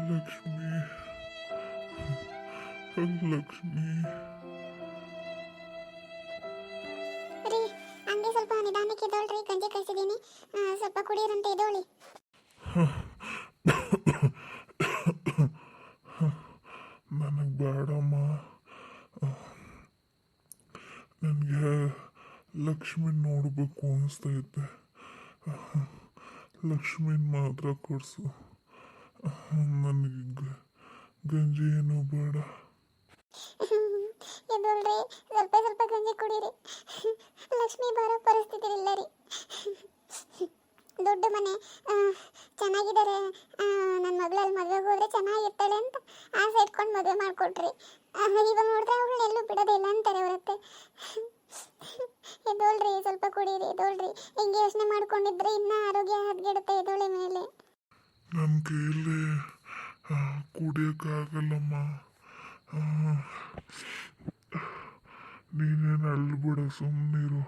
ಲಕ್ಷ್ಮಿ, ಲಕ್ಷ್ಮಿ. ರೀ ಹಂಗೆ ಸ್ವಲ್ಪ ನಿಧಾನಕ್ಕೆ ಎದ್ದೋಳ್ರಿ, ಗಂಜಿ ಕಾಯಿಸಿದ್ದೀನಿ, ಸ್ವಲ್ಪ ಕುಡಿಯೋರಂತೆ ಎದ್ದೋಳಿ. ನನಗೆ ಬೇಡಮ್ಮ. ನನಗೆ ಲಕ್ಷ್ಮಿನ ನೋಡಬೇಕು ಅನಿಸ್ತೈತೆ. ಲಕ್ಷ್ಮಿನ ಮಾತ್ರ ಕೊಡಿಸು. ನನಗೆ ಗಂಜಿ ಏನೂ ಬೇಡ. ಎದ್ದೋಳ್ರಿ, ಸ್ವಲ್ಪ ಗಂಜಿ ಕುಡೀರಿ. ಲಕ್ಷ್ಮಿ ಬರೋ ಪರಿಸ್ಥಿತಿ ಇಲ್ಲ ರೀ. ದೊಡ್ಡ ಮನೆ, ಚೆನ್ನಾಗಿದ್ದಾರೆ, ನನ್ನ ಮಗಳಲ್ಲಿ ಮದುವೆಗೆ ಹೋದ್ರೆ ಚೆನ್ನಾಗಿರ್ತಾಳೆ ಅಂತ ಆಸೆ ಇಟ್ಕೊಂಡು ಮದುವೆ ಮಾಡಿಕೊಟ್ರಿ. ಇವಾಗ ನೋಡಿದ್ರೆ ಅವಳನ್ನೆಲ್ಲೂ ಬಿಡೋದಿಲ್ಲ ಅಂತಾರೆ ಹೊರತ್ತೆ. ಎದ್ದೋಳ್ರಿ, ಸ್ವಲ್ಪ ಕುಡೀರಿ, ಎದ್ದೋಳ್ರಿ. ಹಿಂಗೆ ಯೋಚನೆ ಮಾಡ್ಕೊಂಡಿದ್ರೆ ಇನ್ನೂ ಆರೋಗ್ಯ ಹದಗೆಡುತ್ತೆ. ಎದ್ದೋಳೆ ಮೇಲೆ. ನನ್ನ ಕೈಯಲ್ಲಿ ಕುಡಿಯೋಕ್ಕಾಗಲ್ಲಮ್ಮ. ನೀನೇನು ಅಳ್ಬೇಡ, ಸುಮ್ಮನಿರು.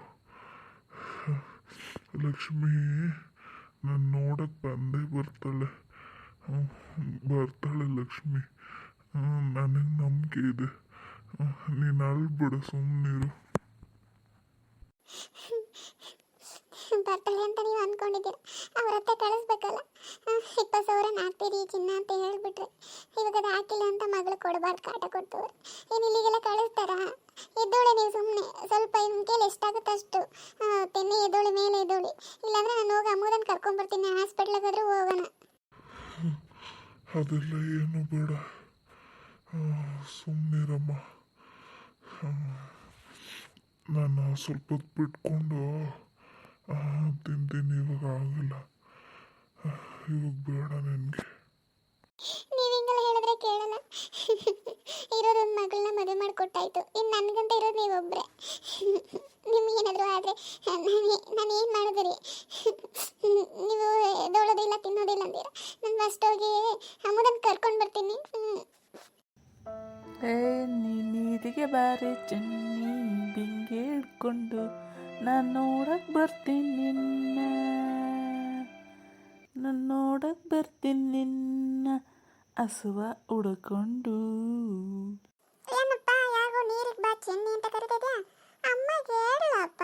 ಲಕ್ಷ್ಮಿ ನಾನು ನೋಡಕ್ಕೆ ಬಂದೇ ಬರ್ತಾಳೆ. ಬರ್ತಾಳೆ ಲಕ್ಷ್ಮಿ. ನನಗೆ ನಂಬಿಕೆ ಇದೆ. ನೀನು ಅಳ್ಬೇಡ, ಸುಮ್ಮನಿರು. ಬರ್ತಾಳೆ ಅಂತ ನೀವು ಅಂದ್ಕೊಂಡಿದ್ದೀರ. ಅವ್ರ ಹತ್ರ ಕಳಿಸ್ಬೇಕಲ್ಲ. 20,000 ಹಾಕ್ತೀರಿ ಚಿನ್ನ ಅಂತ ಹೇಳ್ಬಿಟ್ರೆ ಇವಾಗ ಅದು ಹಾಕಿಲ್ಲ ಅಂತ ಮಗಳು ಕೊಡಬಾರ್ದು, ಕಾಟ ಕೊಡ್ತವ್ರು. ಏನು ಇಲ್ಲಿಗೆಲ್ಲ ಕಳಿಸ್ತಾರ? ಎದ್ದೋಳೆ ನೀವು ಸುಮ್ಮನೆ. ಸ್ವಲ್ಪ ಇವ್ನ ಕೈಲಿ ಎಷ್ಟಾಗುತ್ತೆ ಅಷ್ಟು ತೆನ್ನೆ ಎದ್ದೋಳೆ, ಮೇಲೆ ಎದ್ದೋಳಿ. ಇಲ್ಲಾಂದ್ರೆ ನಾನು ಹೋಗಿ ಅಮ್ಮದನ್ನು ಕರ್ಕೊಂಡ್ಬರ್ತೀನಿ, ಹಾಸ್ಪಿಟ್ಲಿಗಾದ್ರೂ ಹೋಗೋಣ. ಅದೆಲ್ಲ ಏನು ಬೇಡ, ಸುಮ್ಮನಿರಮ್ಮ. ನಾನು ಸ್ವಲ್ಪ ಹೊತ್ತು ಬಿಟ್ಕೊಂಡು ತಿಂತೀನಿ. ಇವಾಗ ಆಗಲ್ಲ, ಇವಾಗ ಬೇಡ ನನಗೆ. ನೀವು ಹಿಂಗೆಲ್ಲ ಹೇಳಿದ್ರೆ ಕೇಳಲ್ಲ. ಇರೋದೊಂದು ಮಗಳನ್ನ ಮದುವೆ ಮಾಡಿಕೊಟ್ಟಾಯ್ತು, ಇನ್ನು ನನಗಂತ ಇರೋದು ನೀವೊಬ್ಬರೇ. ನಿಮಗೇನಾದರೂ ಆದರೆ ನಾನು ಏನು ಮಾಡೋದು ರೀ? ನೀವು ಎದ್ದೋಳೋದಿಲ್ಲ, ತಿನ್ನೋದಿಲ್ಲ ಅಂತೀರ. ನಾನು ಫಸ್ಟ್ ಹೋಗಿ ಅಮ್ಮದನ್ನು ಕರ್ಕೊಂಡು ಬರ್ತೀನಿ. ನೀರಿಗೆ ಬಾರೆ ಚೆನ್ನಿ, ಬಿಂಗೆ ಹಿಡ್ಕೊಂಡು ನಾನು ನೋಡಕ್ಕೆ ಬರ್ತೀನಿ ನಿನ್ನ, ನಾನು ನೋಡಕ್ಕೆ ಬರ್ತೀನಿ ನಿನ್ನ ಹಸುವ ಹುಡ್ಕೊಂಡು. ಏನಪ್ಪ, ಯಾಗೋ ನೀರಿಗೆ ಬಾ ಚೆನ್ನಿ ಅಂತ ಕರಿತಿದ್ಯಾ? ಅಮ್ಮಗೆ ಹೇಳಪ್ಪ.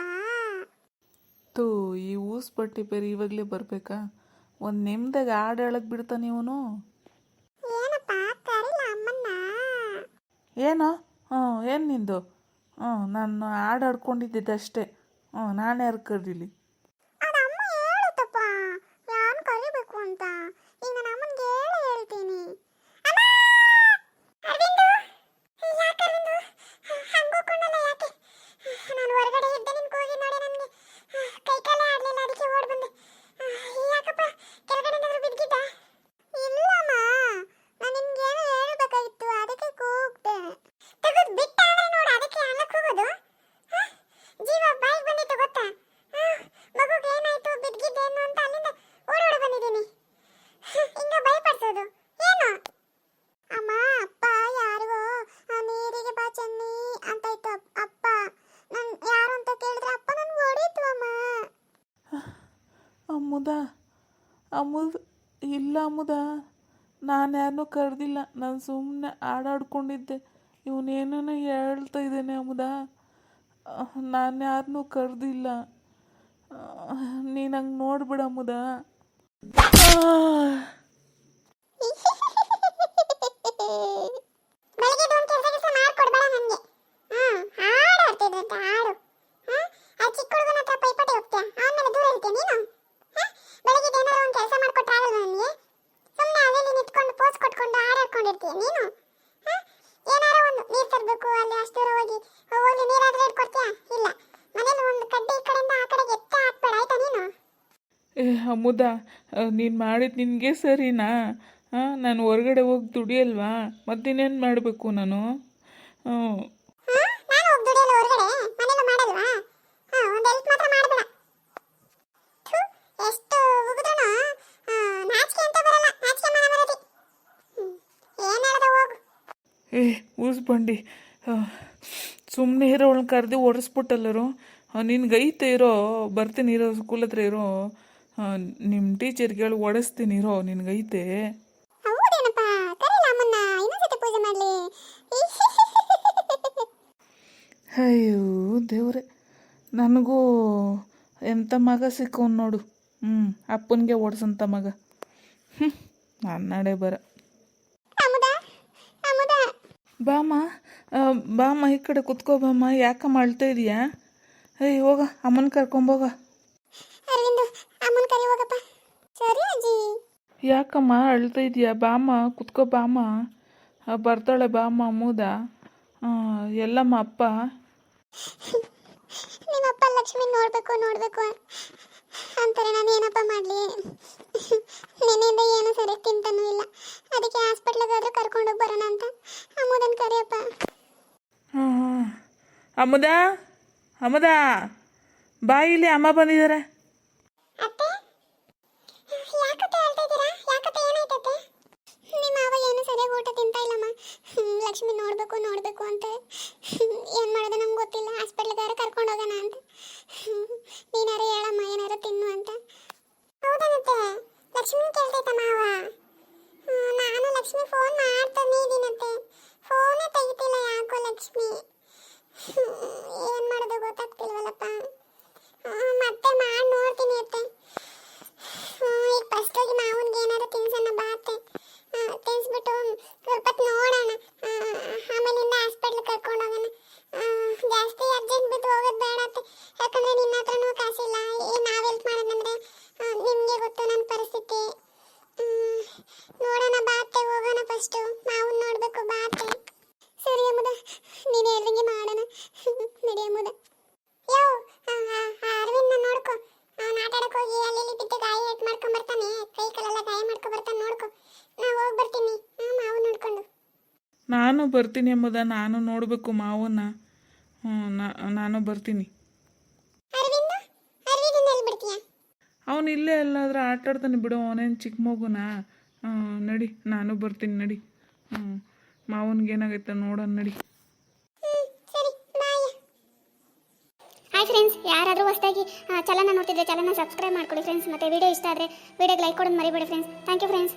ತೋ ಈ ಊಸ್ ಬಟ್ಟೆ ಬೇರೆ ಇವಾಗಲೇ ಬರಬೇಕಾ? ಒಂದು ನಿಮ್ದಾಗ ಹಾಡು ಹೇಳಕ್ಕೆ ಬಿಡ್ತಾನೆ ಇವನು. ಏನಪ್ಪ, ಕರಿಲ್ಲ ಅಮ್ಮನ್ನ? ಏನೋ ಏನು ನಿಂದು? ನಾನು ಹಾಡು ಹಾಡ್ಕೊಂಡಿದ್ದಿದ್ದಷ್ಟೇ. ನಾನು ಯಾರು ಕರೀಲಿ? ಅದು ಅಮ್ಮ ಹೇಳುತ್ತಪ್ಪ ಯಾರು ಕರಿಬೇಕು ಅಂತ. ಈಗ ನಾನು ಅಮ್ಮನಿಗೆ ಹೇಳ್ತೀನಿ. ಅಮ್ಮ, ಅರವಿಂದು, ಯಾಕೆ ಅರವಿಂದು ಹಂಗೋಕೊಂಡಲ್ಲ? ಯಾಕೆ? ನಾನು ಹೊರಗಡೆ ಇದ್ದೆ, ನಿನ್ ಕೂಗಿ ನೋಡಿ ನನಗೆ ಕೈ ಕಾಲೇ ಆಡಲಿಲ್ಲ, ಅದಕ್ಕೆ ಓಡ್ ಬಂದೆ. ಯಾಕಪ್ಪ, ಕೆಳಗಡೆ ಏನಾದರೂ ಬಿದ್ದಿದ್ದ? ಇಲ್ಲಮ್ಮ, ನಾನು ನಿಮ್ಗೆ ಏನೋ ಹೇಳ್ಬೇಕಾಗಿತ್ತು, ಅದಕ್ಕೆ ಕೂಗ್ದೆ. ತೆಗೆದು ಬಿಟ್ಟಾದ್ರೆ ನೋಡು, ಅದಕ್ಕೆ ಅನ್ನಕ್ಕೆ ಹೋಗೋದು. ಜೀವ ಬಾಯಿಗೆ ಬಂದಿತ್ತು ಗೊತ್ತಾ? ಮಗುಗೆ ಏನಾಯ್ತು, ಬಿದ್ದಿದ್ದೇನು ಅಂತ ಅಲ್ಲಿಂದ ಓಡೋಡಿ ಬಂದಿದ್ದೀನಿ. ಹಿಂಗ ಭಯಪಡಿಸೋದು ಏನು? ಅಮ್ಮ, ಅಪ್ಪ ಯಾರಿಗೋ ನೀರಿಗೆ ಬಾ ಚೆನ್ನಿ ಅಂತ ಇತ್ತು. ಅಪ್ಪ ನನ್ ಯಾರು ಅಂತ ಕೇಳಿದ್ರೆ ಅಪ್ಪ ನನ್ಗೆ ಹೊಡೀತು. ಅಮ್ಮ, ಅಮ್ಮುದ ಇಲ್ಲ ಅಮ್ಮುದ, ನಾನು ಯಾರನ್ನೂ ಕರೆದಿಲ್ಲ. ನಾನು ಸುಮ್ಮನೆ ಹಾಡಾಡ್ಕೊಂಡಿದ್ದೆ. ಇವನೇನೋ ಹೇಳ್ತಾ ಇದ್ದೇನೆ ಅಮ್ಮುದ. ನಾನು ಯಾರನ್ನೂ ಕರೆದಿಲ್ಲ. ನೀನು ಹಂಗೆ ನೋಡ್ಬಿಡ ಅಮ್ಮುದ. ಬೆಳಿಗ್ಗೆ ಒಂದು ಕೆಲಸ ಮಾಡ್ಕೊಡ್ಬೇಡ ನನಗೆ. ಹಾಡು ಆಡ್ತಿದ್ದಂತ ಹಾಡು. ಆ ಚಿಕ್ಕ ಹುಡುಗನ ಹತ್ರ ಪೈಪೋಟಿ ಹೋಗ್ತೀಯ, ಆಮೇಲೆ ದೂರ ಇರ್ತೀಯ ನೀನು. ಬೆಳಿಗ್ಗೆ ಏನಾದ್ರು ಒಂದು ಕೆಲಸ ಮಾಡ್ಕೊಟ್ರೆ ಆಗಲ್ವ ನನಗೆ? ಸುಮ್ಮನೆ ಅಲ್ಲಿ ನಿಂತ್ಕೊಂಡು ಪೋಸ್ ಕೊಟ್ಕೊಂಡು ಹಾಡಾಡ್ಕೊಂಡಿರ್ತೀಯ ನೀನು. ಏನಾರ ಒಂದು ನೀರು ತರಬೇಕು, ಅಲ್ಲಿ ಅಷ್ಟು ದೂರ ಹೋಗಿ ನೀರಾದ್ರೆ ಇಟ್ಕೊಡ್ತೀಯ? ಇಲ್ಲ, ಮನೇಲಿ ಒಂದು ಕಡ್ಡಿ ಈ ಕಡೆಯಿಂದ ಆ ಕಡೆಗೆ ಎತ್ತ ಹಾಕ್ಬೇಡ, ಆಯ್ತಾ ನೀನು? ಅಮ್ಮುದ, ನೀನು ಮಾಡಿದ್ದು ನಿನಗೆ ಸರಿನಾ? ನಾನು ಹೊರಗಡೆ ಹೋಗಿ ದುಡಿಯಲ್ವಾ? ಮತ್ತಿನ್ನೇನು ಮಾಡಬೇಕು ನಾನು? ನಾನು ಹೋಗಿ ದುಡಿಯಲ್ಲ ಹೊರಗಡೆ, ಮನೇಲಿ ಮಾಡಲ್ವಾ? ಒಂದು ಹೆಲ್ಪ್ ಮಾತ್ರ ಮಾಡಬೇಡ. ಎಷ್ಟು ಉಗಿದ್ರೂ ನಾಚಿಕೆ ಅಂತ ಬರಲ್ಲ, ನಾಚಿಕೆ ಮನ ಬರೋದಿ. ಏನು ಹೇಳ್ದ ಹೋಗು. ಊಸ್ ಬಂಡಿ, ಸುಮ್ಮನೆ ಇರೋ ಅವಳನ್ನ ಕರೆದು ಓಡಿಸ್ಬಿಟ್ಟಲ್ಲರು. ನಿನ್ಗೈತೆ ಇರೋ, ಬರ್ತೀನಿ ಇರೋ, ಸ್ಕೂಲ್ ಹತ್ರ ಇರೋ. ನಿಮ್ಮ ಟೀಚರ್ಗೆ ಹೇಳಿ ಓಡಿಸ್ತೀನಿ ಇರೋ, ನಿನಗೈತೆ. ಮಾಡಲಿ ಅಯ್ಯೋ ದೇವ್ರೆ, ನನಗೂ ಎಂಥ ಮಗ ಸಿಕ್ಕವನು ನೋಡು. ಅಪ್ಪನಿಗೆ ಓಡಿಸಂತ ಮಗ. ನನ್ನ ನಡೆ ಬರ. ಅಮುದ ಅಮುದ ಬಾಮ್ಮ, ಬಾಮ್ಮ ಈ ಕಡೆ ಕುತ್ಕೋ ಬಾಮ್ಮ. ಯಾಕಮ್ಮ ಅಳ್ತಾ ಇದೀಯಾ? ಏಯ್ ಹೋಗ, ಅಮ್ಮನ ಕರ್ಕೊಂಬೋಗ. ಅರವಿಂದು ಅಮ್ಮನ ಕರಿ ಹೋಗಪ್ಪ. ಸರಿ ಅಜ್ಜಿ. ಯಾಕಮ್ಮ ಅಳ್ತಾ ಇದೀಯಾ? ಬಾಮ್ಮ ಕುತ್ಕೋ ಬಾಮ್ಮ. ಬರ್ತಾಳೆ ಬಾಮ್ಮ ಅಮ್ಮುದ. ಎಲ್ಲಮ್ಮ ಅಪ್ಪ? ನಿಮ್ಮಪ್ಪ ಲಕ್ಷ್ಮಿ ನೋಡ್ಬೇಕು ಅಂತಾರೆ. ನಾನು ಏನಪ್ಪ ಮಾಡಲಿ? ನಿನ್ನೆಯಿಂದ ಏನು ಸರಿ ತಿಂತಾನೂ ಇಲ್ಲ. ಅದಕ್ಕೆ ಹಾಸ್ಪಿಟ್ಲಿಗಾದ್ರೂ ಕರ್ಕೊಂಡೋಗಿ ಬರೋಣ ಅಂತ. ಅಮ್ಮದನ್ ಕರಿಯಪ್ಪ. ಹಾಂ ಅಮ್ಮದ, ಅಮ್ಮದ ಬಾ, ಇಲ್ಲಿ ಅಮ್ಮ ಬಂದಿದ್ದಾರೆ. ಅತ್ತೆ ಯಾಕತ್ತೆ ಹೇಳ್ತಾ ಇದ್ದೀರಾ? ಯಾಕತ್ತೆ ಏನಾಯ್ತತ್ತೆ? ನಿಮ್ಮ ಮಾವ ಏನು ಸರಿಯಾಗಿ ಊಟ ತಿಂತಾ ಇಲ್ಲಮ್ಮ. ಲಕ್ಷ್ಮಿ ನೋಡ್ಬೇಕು ಅಂತ ಏನು ಮಾಡೋದು ನಮ್ಗೆ ಗೊತ್ತಿಲ್ಲ. ಹಾಸ್ಪಿಟ್ಲಿಗಾರ ಕರ್ಕೊಂಡು ಹೋಗೋಣ ಅಂತ. ನೀನಾರು ಹೇಳಮ್ಮ, ಏನಾರು ತಿನ್ನು ಅಂತ. ಹೌದನತ್ತೆ, ಲಕ್ಷ್ಮಿ ಕೇಳ್ತೈತ ಮಾವ. ನಾನು ಲಕ್ಷ್ಮಿ ಫೋನ್ ಮಾಡ್ತಾನೆ ಇದೀನತ್ತೆ. ಫೋನೇ ತೆಗಿತಿಲ್ಲ ಯಾಕೋ ಲಕ್ಷ್ಮಿ. ಏನು ಮಾಡೋದು ಗೊತ್ತಾಗ್ತಿಲ್ವಲ್ಲಪ್ಪ. ಮತ್ತೆ ಮಾಡಿ ನೋಡ್ತೀನಿ ಅತ್ತೆ. ಈಗ ಫಸ್ಟ್ ಹೋಗಿ ಮಾವನ್ಗೆ ಏನಾರು ತಿನ್ಸೋಣ ಬಾ ಅತ್ತೆ. ತಿನ್ಸ್ಬಿಟ್ಟು ಸ್ವಲ್ಪ ಹೊತ್ತು ನೋಡೋಣ. ಆಮೇಲಿಂದ ಹಾಸ್ಪಿಟ್ಲ್ ಕರ್ಕೊಂಡು ಹೋಗೋಣ. ಜಾಸ್ತಿ ಅರ್ಜೆಂಟ್ ಬಿದ್ದು ಹೋಗೋದು ಬೇಡ ಅತ್ತೆ. ಯಾಕಂದ್ರೆ ನಿನ್ನ ಹತ್ರನೂ ಕಾಸಿಲ್ಲ. ನಾವು ಹೆಲ್ಪ್ ಮಾಡೋದಂದ್ರೆ ನಿಮಗೆ ಗೊತ್ತು ನನ್ನ ಪರಿಸ್ಥಿತಿ. ನೋಡೋಣ ಬಾ ಅತ್ತೆ, ಹೋಗೋಣ. ಫಸ್ಟು ಮಾವನ್ ನೋಡಬೇಕು ಬಾ ಅತ್ತೆ. ಸರಿ ಅಮ್ಮದ, ನೀನು ಹೇಳ್ದಂಗೆ ಮಾಡೋಣ. ನಡಿ ಅಮ್ಮದ. ಯೋ ಅರವಿಂದ ನೋಡ್ಕೊ. ಆಟಾಡಕ್ಕೆ ಹೋಗಿ ಅಲ್ಲಿ ಬಿದ್ದು ಗಾಯ ಏಟ್ ಮಾಡ್ಕೊಂಡ್ ಬರ್ತಾನೆ. ಕೈ ಕಾಲೆಲ್ಲ ಗಾಯ ಮಾಡ್ಕೊಂಡ್ ಬರ್ತಾನೆ. ನೋಡ್ಕೊ. ನಾ ಹೋಗಿ ಬರ್ತೀನಿ ಮಾವು ನೋಡ್ಕೊಂಡು. ನಾನು ಬರ್ತೀನಿ ಅಮ್ಮದ. ನಾನು ನೋಡಬೇಕು ಮಾವನ್ನ. ನಾನು ಬರ್ತೀನಿ. ಅರವಿಂದ ಎಲ್ಲಿ ಬಿಡ್ತೀಯ? ಅವನು ಇಲ್ಲೇ ಎಲ್ಲಾದ್ರೂ ಆಟಾಡ್ತಾನೆ ಬಿಡು. ಅವನೇನು ಚಿಕ್ಕ ಮಗುನ. ನಡಿ, ನಾನು ಬರ್ತೀನಿ ನಡಿ. ಮಾವನಿಗೆ ಏನಾಗೈತೆ ನೋಡೋಣ ನಡಿ. ಸರಿ ಬಾಯ್. ಹಾಯ್ ಫ್ರೆಂಡ್ಸ್, ಯಾರಾದರೂ ಹೊಸದಾಗಿ ಚಾನಲ್ನ ನೋಡ್ತಿದ್ರೆ ಚಾನಲ್ನ ಸಬ್ಸ್ಕ್ರೈಬ್ ಮಾಡ್ಕೊಳ್ಳಿ ಫ್ರೆಂಡ್ಸ್. ಮತ್ತು ವಿಡಿಯೋ ಇಷ್ಟ ಆದರೆ ವಿಡಿಯೋಗೆ ಲೈಕ್ ಕೊಡೋದು ಮರಿಬೇಡಿ ಫ್ರೆಂಡ್ಸ್. Thank you friends.